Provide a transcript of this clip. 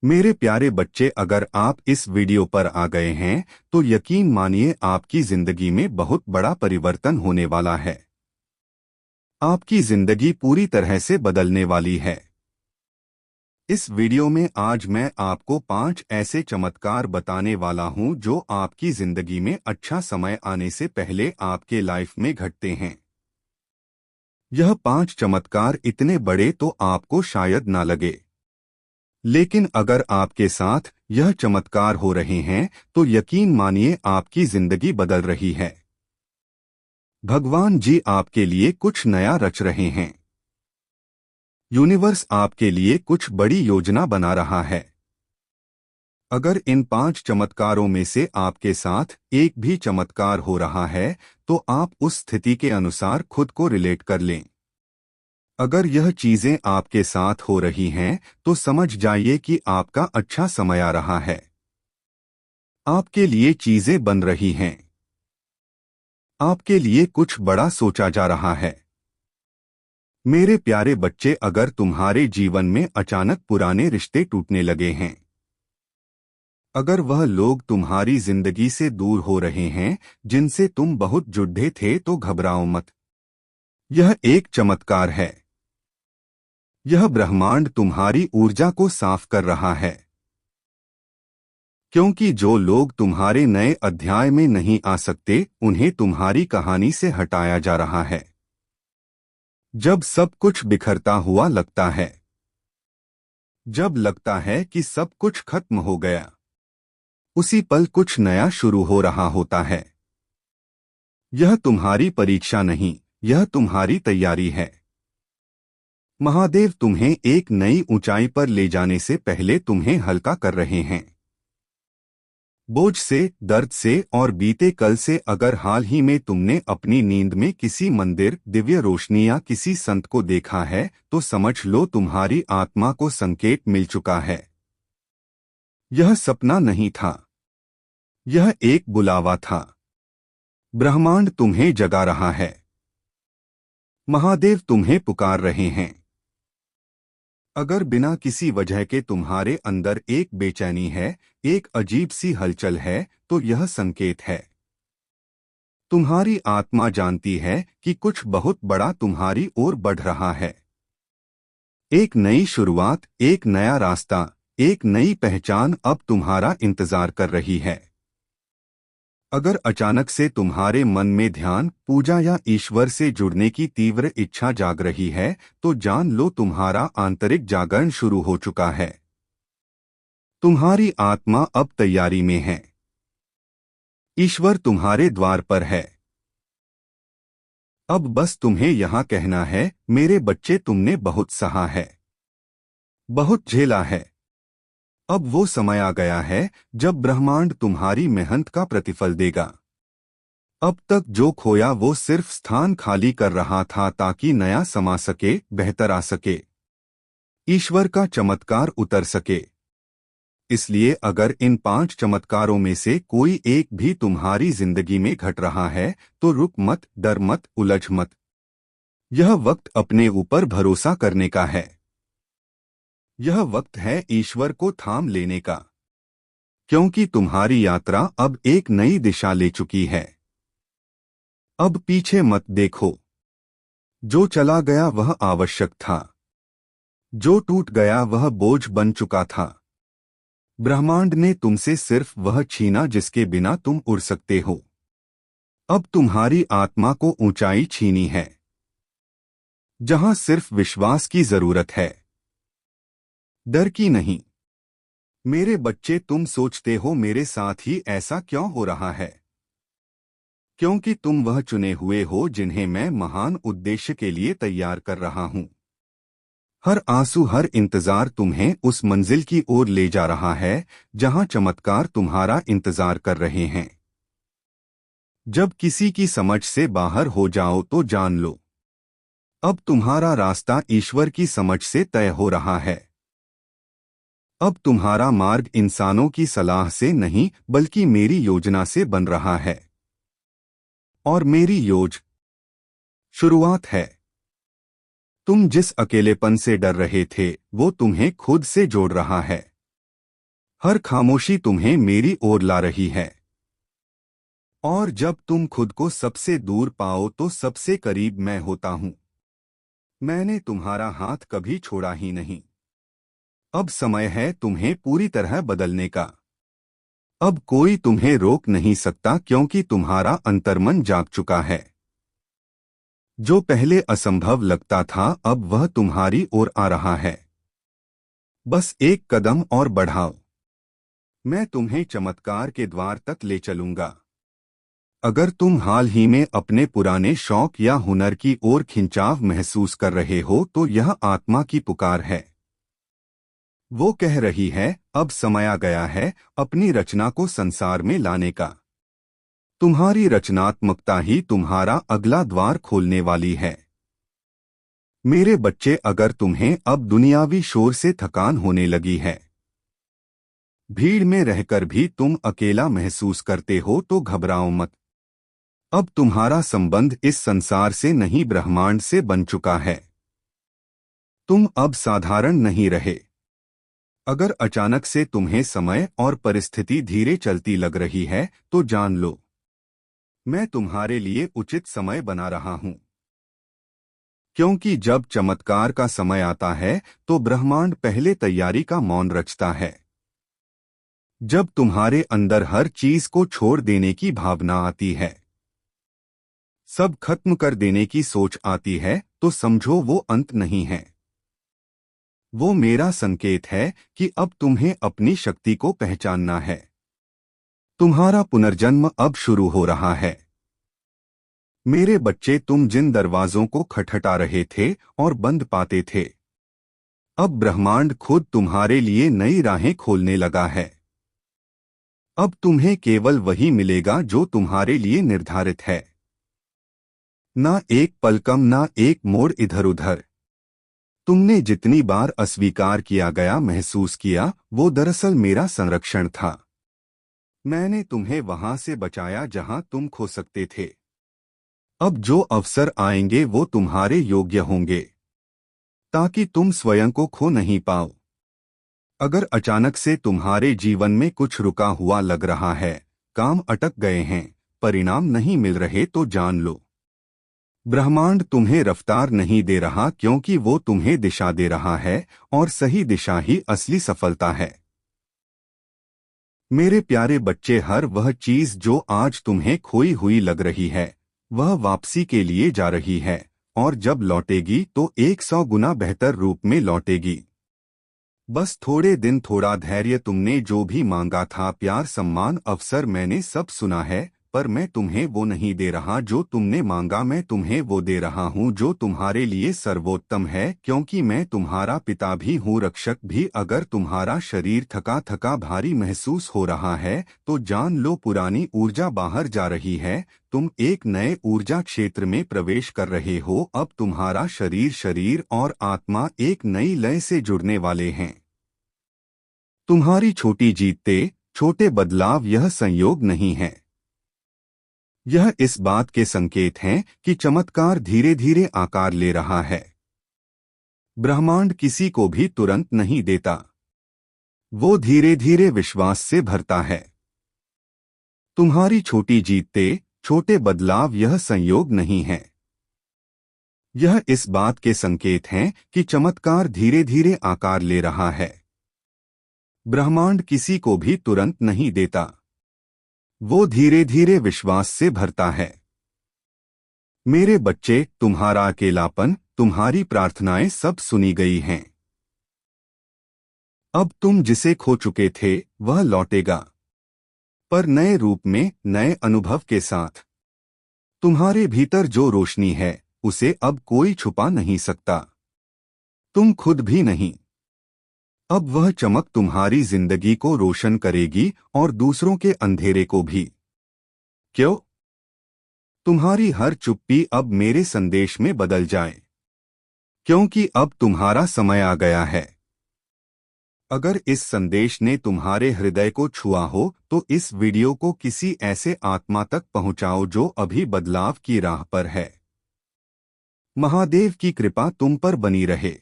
मेरे प्यारे बच्चे, अगर आप इस वीडियो पर आ गए हैं तो यकीन मानिए आपकी जिंदगी में बहुत बड़ा परिवर्तन होने वाला है। आपकी जिंदगी पूरी तरह से बदलने वाली है। इस वीडियो में आज मैं आपको 5 ऐसे चमत्कार बताने वाला हूं जो आपकी जिंदगी में अच्छा समय आने से पहले आपके लाइफ में घटते हैं। यह 5 चमत्कार इतने बड़े तो आपको शायद ना लगे, लेकिन अगर आपके साथ यह चमत्कार हो रहे हैं तो यकीन मानिए आपकी जिंदगी बदल रही है। भगवान जी आपके लिए कुछ नया रच रहे हैं। यूनिवर्स आपके लिए कुछ बड़ी योजना बना रहा है। अगर इन 5 चमत्कारों में से आपके साथ एक भी चमत्कार हो रहा है तो आप उस स्थिति के अनुसार खुद को रिलेट कर लें। अगर यह चीजें आपके साथ हो रही हैं तो समझ जाइए कि आपका अच्छा समय आ रहा है। आपके लिए चीजें बन रही हैं। आपके लिए कुछ बड़ा सोचा जा रहा है। मेरे प्यारे बच्चे, अगर तुम्हारे जीवन में अचानक पुराने रिश्ते टूटने लगे हैं, अगर वह लोग तुम्हारी जिंदगी से दूर हो रहे हैं जिनसे तुम बहुत जुड़े थे, तो घबराओ मत। यह एक चमत्कार है। यह ब्रह्मांड तुम्हारी ऊर्जा को साफ कर रहा है, क्योंकि जो लोग तुम्हारे नए अध्याय में नहीं आ सकते उन्हें तुम्हारी कहानी से हटाया जा रहा है। जब सब कुछ बिखरता हुआ लगता है, जब लगता है कि सब कुछ खत्म हो गया, उसी पल कुछ नया शुरू हो रहा होता है। यह तुम्हारी परीक्षा नहीं, यह तुम्हारी तैयारी है। महादेव तुम्हें एक नई ऊंचाई पर ले जाने से पहले तुम्हें हल्का कर रहे हैं। बोझ से, दर्द से और बीते कल से। अगर हाल ही में तुमने अपनी नींद में किसी मंदिर, दिव्य रोशनी या किसी संत को देखा है तो समझ लो तुम्हारी आत्मा को संकेत मिल चुका है। यह सपना नहीं था, यह एक बुलावा था। ब्रह्मांड तुम्हें जगा रहा है। महादेव तुम्हें पुकार रहे हैं। अगर बिना किसी वजह के तुम्हारे अंदर एक बेचैनी है, एक अजीब सी हलचल है, तो यह संकेत है। तुम्हारी आत्मा जानती है कि कुछ बहुत बड़ा तुम्हारी ओर बढ़ रहा है। एक नई शुरुआत, एक नया रास्ता, एक नई पहचान अब तुम्हारा इंतजार कर रही है। अगर अचानक से तुम्हारे मन में ध्यान, पूजा या ईश्वर से जुड़ने की तीव्र इच्छा जाग रही है तो जान लो तुम्हारा आंतरिक जागरण शुरू हो चुका है। तुम्हारी आत्मा अब तैयारी में है। ईश्वर तुम्हारे द्वार पर है। अब बस तुम्हें यहां कहना है, मेरे बच्चे, तुमने बहुत सहा है, बहुत झेला है। अब वो समय आ गया है जब ब्रह्मांड तुम्हारी मेहनत का प्रतिफल देगा। अब तक जो खोया वो सिर्फ स्थान खाली कर रहा था ताकि नया समा सके, बेहतर आ सके, ईश्वर का चमत्कार उतर सके। इसलिए अगर इन 5 चमत्कारों में से कोई एक भी तुम्हारी जिंदगी में घट रहा है तो रुक मत, डर मत, उलझ मत। यह वक्त अपने ऊपर भरोसा करने का है। यह वक्त है ईश्वर को थाम लेने का, क्योंकि तुम्हारी यात्रा अब एक नई दिशा ले चुकी है। अब पीछे मत देखो। जो चला गया वह आवश्यक था, जो टूट गया वह बोझ बन चुका था। ब्रह्मांड ने तुमसे सिर्फ वह छीना जिसके बिना तुम उड़ सकते हो। अब तुम्हारी आत्मा को ऊंचाई छीनी है, जहां सिर्फ विश्वास की जरूरत है, डर की नहीं। मेरे बच्चे, तुम सोचते हो मेरे साथ ही ऐसा क्यों हो रहा है? क्योंकि तुम वह चुने हुए हो जिन्हें मैं महान उद्देश्य के लिए तैयार कर रहा हूं। हर आंसू, हर इंतजार तुम्हें उस मंजिल की ओर ले जा रहा है जहां चमत्कार तुम्हारा इंतजार कर रहे हैं। जब किसी की समझ से बाहर हो जाओ तो जान लो, अब तुम्हारा रास्ता ईश्वर की समझ से तय हो रहा है। अब तुम्हारा मार्ग इंसानों की सलाह से नहीं बल्कि मेरी योजना से बन रहा है। और मेरी शुरुआत है। तुम जिस अकेलेपन से डर रहे थे वो तुम्हें खुद से जोड़ रहा है। हर खामोशी तुम्हें मेरी ओर ला रही है। और जब तुम खुद को सबसे दूर पाओ तो सबसे करीब मैं होता हूं। मैंने तुम्हारा हाथ कभी छोड़ा ही नहीं। अब समय है तुम्हें पूरी तरह बदलने का। अब कोई तुम्हें रोक नहीं सकता क्योंकि तुम्हारा अंतर्मन जाग चुका है। जो पहले असंभव लगता था अब वह तुम्हारी ओर आ रहा है। बस एक कदम और बढ़ाओ। मैं तुम्हें चमत्कार के द्वार तक ले चलूंगा। अगर तुम हाल ही में अपने पुराने शौक या हुनर की ओर खिंचाव महसूस कर रहे हो तो यह आत्मा की पुकार है। वो कह रही है अब समय आ गया है अपनी रचना को संसार में लाने का। तुम्हारी रचनात्मकता ही तुम्हारा अगला द्वार खोलने वाली है। मेरे बच्चे, अगर तुम्हें अब दुनियावी शोर से थकान होने लगी है, भीड़ में रहकर भी तुम अकेला महसूस करते हो तो घबराओ मत। अब तुम्हारा संबंध इस संसार से नहीं ब्रह्मांड से बन चुका है। तुम अब साधारण नहीं रहे। अगर अचानक से तुम्हें समय और परिस्थिति धीरे चलती लग रही है तो जान लो, मैं तुम्हारे लिए उचित समय बना रहा हूं। क्योंकि जब चमत्कार का समय आता है तो ब्रह्मांड पहले तैयारी का मौन रचता है। जब तुम्हारे अंदर हर चीज को छोड़ देने की भावना आती है, सब खत्म कर देने की सोच आती है, तो समझो वो अंत नहीं है। वो मेरा संकेत है कि अब तुम्हें अपनी शक्ति को पहचानना है। तुम्हारा पुनर्जन्म अब शुरू हो रहा है। मेरे बच्चे, तुम जिन दरवाजों को खटखटा रहे थे और बंद पाते थे, अब ब्रह्मांड खुद तुम्हारे लिए नई राहें खोलने लगा है। अब तुम्हें केवल वही मिलेगा जो तुम्हारे लिए निर्धारित है। ना एक पल कम, ना एक मोड़ इधर उधर। तुमने जितनी बार अस्वीकार किया गया महसूस किया, वो दरअसल मेरा संरक्षण था। मैंने तुम्हें वहां से बचाया जहां तुम खो सकते थे। अब जो अवसर आएंगे वो तुम्हारे योग्य होंगे, ताकि तुम स्वयं को खो नहीं पाओ। अगर अचानक से तुम्हारे जीवन में कुछ रुका हुआ लग रहा है, काम अटक गए हैं, परिणाम नहीं मिल रहे, तो जान लो, ब्रह्मांड तुम्हें रफ्तार नहीं दे रहा क्योंकि वो तुम्हें दिशा दे रहा है, और सही दिशा ही असली सफलता है। मेरे प्यारे बच्चे, हर वह चीज जो आज तुम्हें खोई हुई लग रही है वह वापसी के लिए जा रही है, और जब लौटेगी तो 100 गुना बेहतर रूप में लौटेगी। बस थोड़े दिन, थोड़ा धैर्य। तुमने जो भी मांगा था, प्यार, सम्मान, अवसर, मैंने सब सुना है, पर मैं तुम्हें वो नहीं दे रहा जो तुमने मांगा। मैं तुम्हें वो दे रहा हूँ जो तुम्हारे लिए सर्वोत्तम है, क्योंकि मैं तुम्हारा पिता भी हूँ, रक्षक भी। अगर तुम्हारा शरीर थका थका भारी महसूस हो रहा है तो जान लो, पुरानी ऊर्जा बाहर जा रही है। तुम एक नए ऊर्जा क्षेत्र में प्रवेश कर रहे हो। अब तुम्हारा शरीर और आत्मा एक नई लय से जुड़ने वाले हैं। तुम्हारी छोटी जीतें, छोटे बदलाव यह संयोग नहीं है। यह इस बात के संकेत हैं कि चमत्कार धीरे धीरे आकार ले रहा है। ब्रह्मांड किसी को भी तुरंत नहीं देता, वो धीरे धीरे विश्वास से भरता है। तुम्हारी छोटी जीतें, छोटे बदलाव यह संयोग नहीं है। यह इस बात के संकेत हैं कि चमत्कार धीरे धीरे आकार ले रहा है। ब्रह्मांड किसी को भी तुरंत नहीं देता, वो धीरे धीरे विश्वास से भरता है। मेरे बच्चे, तुम्हारा अकेलापन, तुम्हारी प्रार्थनाएं सब सुनी गई हैं। अब तुम जिसे खो चुके थे वह लौटेगा, पर नए रूप में, नए अनुभव के साथ। तुम्हारे भीतर जो रोशनी है उसे अब कोई छुपा नहीं सकता, तुम खुद भी नहीं। अब वह चमक तुम्हारी जिंदगी को रोशन करेगी और दूसरों के अंधेरे को भी। क्यों? तुम्हारी हर चुप्पी अब मेरे संदेश में बदल जाए, क्योंकि अब तुम्हारा समय आ गया है। अगर इस संदेश ने तुम्हारे हृदय को छुआ हो तो इस वीडियो को किसी ऐसे आत्मा तक पहुंचाओ जो अभी बदलाव की राह पर है। महादेव की कृपा तुम पर बनी रहे।